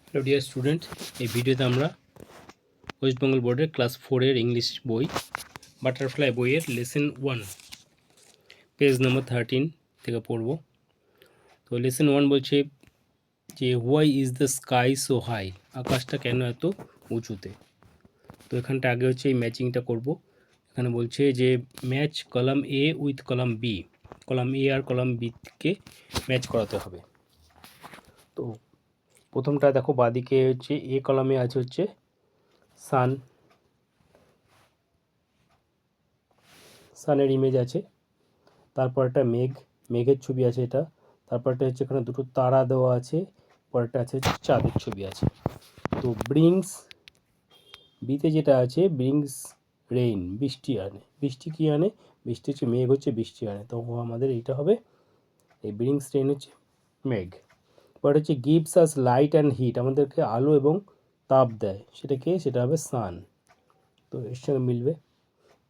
Hello dear student, এই ভিডিওতে আমরা ওয়েস্ট বেঙ্গল বোর্ডের ক্লাস 4-এর ইংলিশ বই বাটারফ্লাই বইয়ের লেসন 1 পেজ নম্বর 13 থেকে পড়ব। তো লেসন 1 বলছে যে why is the sky so high, আকাশটা কেন এত উঁচুতে। তো এখানটা আগে হচ্ছে এই ম্যাচিংটা করব। এখানে বলছে যে match column A with column B, column A আর কলাম বিকে ম্যাচ করাতে হবে। তো প্রথমটা দেখো, বাদিকে হচ্ছে এ কলামে আছে হচ্ছে সানের ইমেজ আছে, তারপরটা মেঘের ছবি আছে এটা, তারপরটা হচ্ছে এখানে দুটো তারা দেওয়া আছে, পরেরটা আছে হচ্ছে চাঁদের ছবি আছে। তো ব্রিংস বিতে যেটা আছে ব্রিংস রেইন, বৃষ্টি আনে। বৃষ্টি কি আনে? বৃষ্টি হচ্ছে মেঘ, হচ্ছে বৃষ্টি আনে। তো আমাদের এইটা হবে, এই ব্রিংস রেইন হচ্ছে মেঘ। পরে হচ্ছে gives us light and heat, আমাদেরকে আলো এবং তাপ দেয়, সেটা হবে সান। তো এর সঙ্গে মিলবে।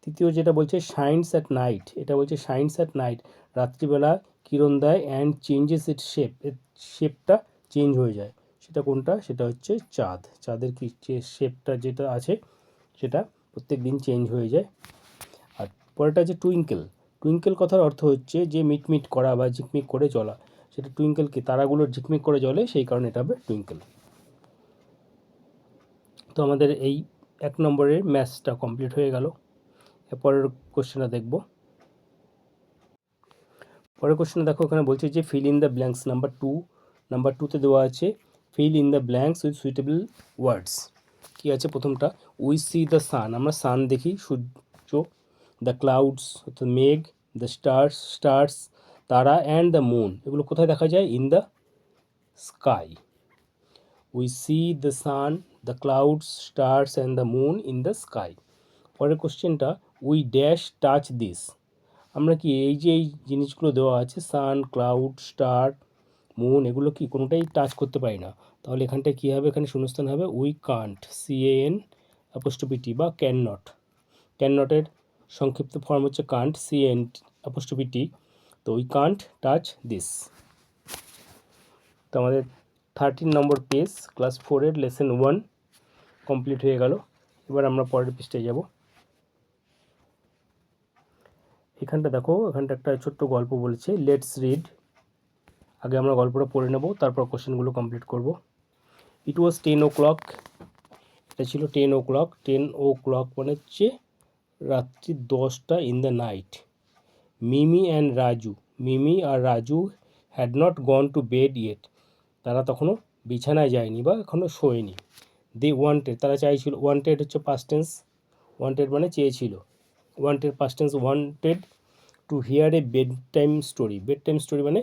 তৃতীয় যেটা বলছে শাইনস অ্যাট নাইট, এটা বলছে শাইনস অ্যাট নাইট, রাত্রিবেলা কিরণ দেয়, অ্যান্ড চেঞ্জেস ইট শেপ, এর শেপটা চেঞ্জ হয়ে যায়। সেটা কোনটা? সেটা হচ্ছে চাঁদ। চাঁদের কি শেপটা যেটা আছে সেটা প্রত্যেক দিন চেঞ্জ হয়ে যায়। আর পরেরটা আছে টুইঙ্কেল। টুইঙ্কেল কথার অর্থ হচ্ছে যে মিটমিট করা বা ঝিকমিক করে চলা, সেটা টুইঙ্কেল কি তারাগুলো ঝিকমিক করে জ্বলে, সেই কারণে এটা হবে টুইঙ্কেল। তো আমাদের এই 1 নম্বরের ম্যাথসটা কমপ্লিট হয়ে গেল। এরপরের কোশ্চেনটা দেখব। পরের কোশ্চেনে দেখো, এখানে বলছে যে fill in the blanks. Number টুতে দেওয়া আছে fill in the blanks with suitable words. কী আছে? প্রথমটা উই সি দ্য সান, আমরা সান দেখি, সূর্য, দ্য ক্লাউডস অর্থাৎ মেঘ, দ্য স্টার্স তারা, অ্যান্ড দ্য মুন, এগুলো কোথায় দেখা যায়? In the sky. We see the sun, the clouds, stars and the moon in the sky. পরের কোশ্চেনটা উই ড্যাশ টাচ দিস, আমরা কি এই যে এই জিনিসগুলো দেওয়া আছে সান, ক্লাউড, স্টার, মুন, এগুলো কি কোনোটাই টাচ করতে পারি না। তাহলে এখানটায় কী হবে? এখানে শূন্যস্থান হবে উই কান্ট, CAN''টি বা ক্যান নট। ক্যান নটের সংক্ষিপ্ত ফর্ম হচ্ছে কান্ট, CAN''টি। তো উই কান্ট টাচ দিস। তো আমাদের 13 নম্বর পেজ ক্লাস 4-এর লেসন 1 কমপ্লিট হয়ে গেল। এবার আমরা পরের পৃষ্ঠায় যাব। এখানটা দেখো, এখানটা একটা ছোট্ট গল্প বলেছে, লেটস রিড। আগে আমরা গল্পটা পড়ে নেব, তারপর কোশ্চেনগুলো কমপ্লিট করব। ইট ওয়াজ 10 o'clock, এটা ছিল 10 o'clock। 10 o'clock মানে হচ্ছে রাত্রি 10টা, ইন দ্য নাইট। মিমি আর Raju had not gone to bed yet, তারা তখনও বিছানায় যায়নি বা এখনও শোয়নি। দে ওয়ান্টেড, তারা চাইছিল। ওয়ান্টেড হচ্ছে পাস্ট টেন্স, ওয়ান্টেড মানে চেয়েছিল। Past tense wanted to here A bed time story. Bed time story মানে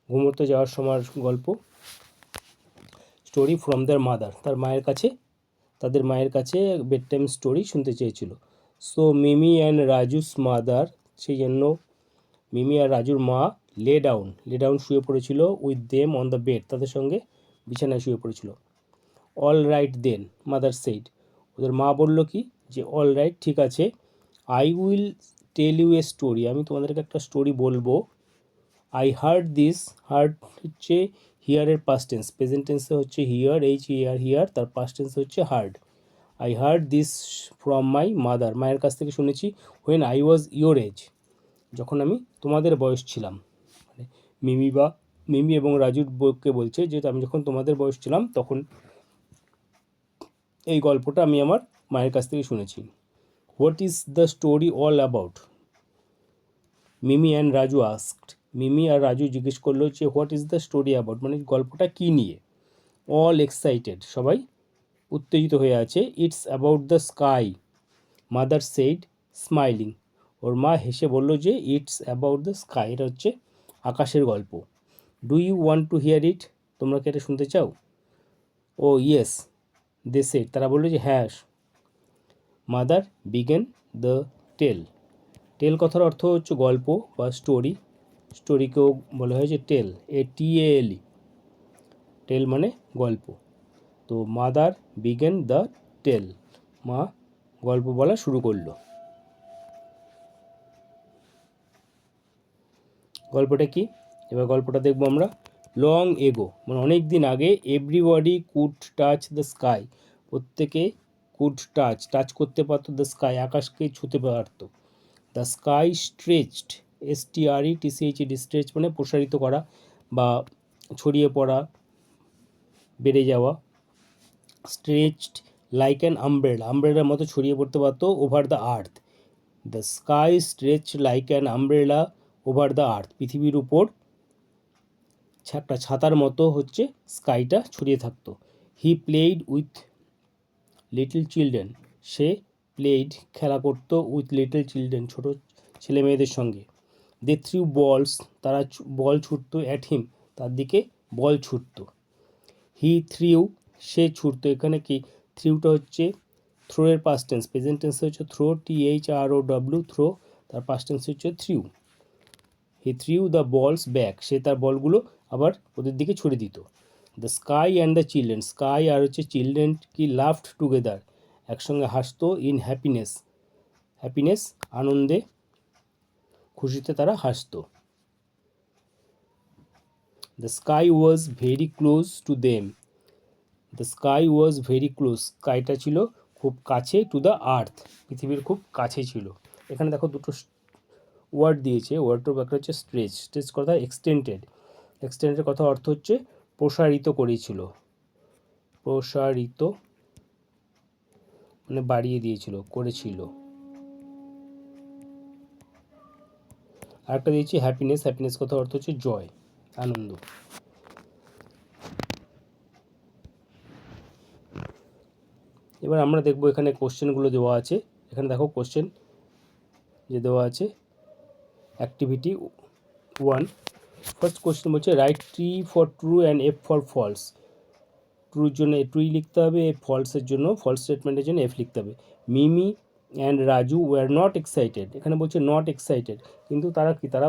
ঘুমোতে যাওয়ার সময় গল্প। স্টোরি ফ্রম দেয়ার মাদার, তাদের মায়ের কাছে বেড টাইম স্টোরি শুনতে চেয়েছিল। So Mimi and Raju's mother, সেই জন্য মিমি আর রাজুর মা লে ডাউন শুয়ে পড়েছিল, with them on the bed, তাদের সঙ্গে বিছানায় শুয়ে পড়েছিল। All right then, mother said, ওদের মা বলল কি? যে অল রাইট, ঠিক আছে। I will tell you a story, আমি তোমাদেরকে একটা স্টোরি বলবো। আই হার্ড দিস, হার্ড হচ্ছে হিয়ারের পাস্ট টেন্স, প্রেজেন্ট টেন্সে হচ্ছে হিয়ার, হিয়ার, তার পাস্ট টেন্সে হচ্ছে heard. I heard this from my mother, মায়ের কাছ থেকে শুনেছি। When I was your age, যখন আমি তোমাদের বয়স ছিলাম। মানে মিমি এবং রাজুর বউকে বলছে যে আমি যখন তোমাদের বয়স ছিলাম তখন এই গল্পটা আমি আমার মায়ের কাছ থেকে শুনেছি। What is the story all about, Mimi and Raju asked, Mimi আর রাজু জিজ্ঞেস করলো যে what is the story about, মানে গল্পটা কী নিয়ে। অল এক্সাইটেড, সবাই উত্তেজিত হয়ে আছে। It's about the sky, mother said smiling, ওর মা হেসে বলল যে ইটস অ্যাবাউট দ্য স্কাই, এটা হচ্ছে আকাশের গল্প। Do you want to hear it, তোমরা কি এটা শুনতে চাও? ও ইয়েস দে সেড, তারা বললো যে হ্যাঁ। মাদার বিগেন দ্য টেল কথার অর্থ হচ্ছে গল্প বা স্টোরিকেও বলা হয় যে TALE, টেল মানে গল্প। তো মাদার বিগেন দ্য টেল, মা গল্প বলা শুরু করলো। গল্পটা কি? এবার গল্পটা দেখবো আমরা। লং এগো মানে অনেক দিন আগে everybody could touch the sky, প্রত্যেকে কুড টাচ করতে পারতো দ্য স্কাই, আকাশকে ছুঁতে পারতো। The sky stretched, STRETCHED, stretch মানে প্রসারিত করা বা ছড়িয়ে পড়া, বেড়ে যাওয়া। স্ট্রেচড লাইক অ্যান আমব্রেলার মতো ছড়িয়ে পড়তে পারতো over the earth. The sky stretched like an umbrella over the earth, পৃথিবীর উপর একটা ছাতার মতো হচ্ছে স্কাইটা ছড়িয়ে থাকতো। He played with little children, সে প্লেইড খেলা করতো উইথ লিটল চিলড্রেন, ছোট ছেলে মেয়েদের সঙ্গে। দে থ্রিউ বলস, তারা বল ছুটতো, অ্যাট হিম, তার দিকে বল ছুটতো। হি থ্রিউ, সে ছুটতো, এখানে কি থ্রিউটা হচ্ছে থ্রো এর পাস্ট টেন্স, প্রেজেন্ট টেন্স হচ্ছে থ্রো, THROW, থ্রো, তার পাস্ট টেন্স হচ্ছে threw. He threw the balls back, সে তার বলগুলো আবার ওদের দিকে ছুড়ে দিত। The sky and the children, sky আর হচ্ছে চিলড্রেন কি লাফড টুগেদার, একসঙ্গে হাসতো, ইন হ্যাপিনেস, আনন্দে, খুশিতে তারা হাসতো। The sky was very close to them, the sky was very close, স্কাইটা ছিল খুব কাছে, টু দ্য আর্থ, পৃথিবীর খুব কাছে ছিল। এখানে দেখো দুটো ওয়ার্ড দিয়েছে, ওয়ার্ডটার ব্যাখ্যা হচ্ছে স্ট্রেচ কথা এক্সটেন্ডেড কথা অর্থ হচ্ছে প্রসারিত করেছিল, প্রসারিত মানে বাড়িয়ে দিয়েছিল, করেছিল। আরেকটা দিয়েছি হ্যাপিনেস কথা অর্থ হচ্ছে জয়, আনন্দ। এবার আমরা দেখবো এখানে কোশ্চেনগুলো দেওয়া আছে। এখানে দেখো কোশ্চেন যে দেওয়া আছে, অ্যাক্টিভিটি 1, ফার্স্ট কোশ্চেন বলছে write T for true and F for false. ট্রুর জন্য ট্রুই লিখতে হবে, ফলসের জন্য, ফলস স্টেটমেন্টের জন্য F লিখতে হবে। Mimi and Raju were not excited, এখানে বলছে নট এক্সাইটেড, কিন্তু তারা কি, তারা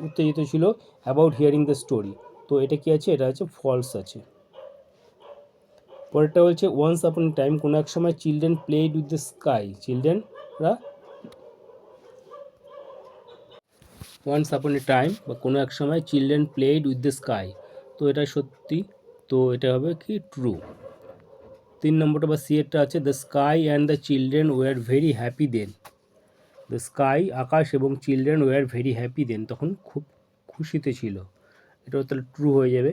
উত্তেজিত ছিল অ্যাবাউট হিয়ারিং দ্য স্টোরি, তো এটা কি আছে, এটা হচ্ছে ফলস আছে। পরেরটা বলছে ওয়ান্স আপন টাইম, কোনো এক সময় children played with the sky, চিলড্রেনরা ওয়ান্স আপন এ টাইম বা কোনো এক সময় children played with the sky, তো এটা সত্যি, তো এটা হবে কি ট্রু। 3 নম্বরটা বা সি এরটা আছে the sky and the children were very happy then, the sky আকাশ এবং children were very happy then, তখন খুব খুশিতে ছিল, এটাও তাহলে ট্রু হয়ে যাবে।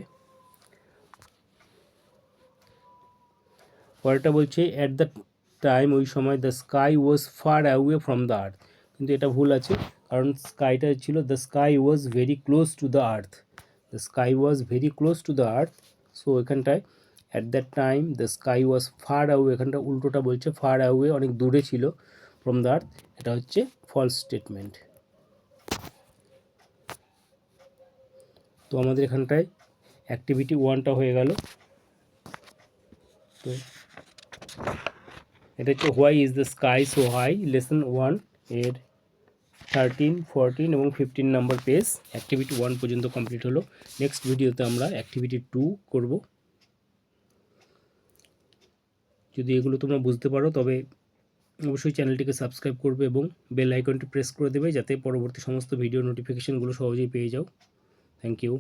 পরেরটা বলছে অ্যাট দ্য টাইম, ওই সময় the sky was far away from the earth, কিন্তু এটা ভুল আছে, কারণ স্কাইটা ছিল the sky was very close to the earth, the sky was very close to the earth, so এখানটায় at that time the sky was far away, এখানটা উল্টোটা বলছে ফার অ্যাওয়ে, অনেক দূরে ছিল, ফ্রম দ্য আর্থ, এটা হচ্ছে ফলস স্টেটমেন্ট। তো আমাদের এখানটায় অ্যাক্টিভিটি 1টা হয়ে গেল। তো এটা হচ্ছে why is the sky so high, lesson 1 এর 13, 14 এবং 15 নম্বর পেজ, অ্যাক্টিভিটি 1 পর্যন্ত কমপ্লিট হলো। নেক্সট ভিডিওতে আমরা অ্যাক্টিভিটি 2 করব। যদি এগুলো তোমরা বুঝতে পারো তবে অবশ্যই চ্যানেলটিকে সাবস্ক্রাইব করবে এবং বেল আইকনটি প্রেস করে দেবে, যাতে পরবর্তী সমস্ত ভিডিও নোটিফিকেশনগুলো সহজেই পেয়ে যাও। Thank you.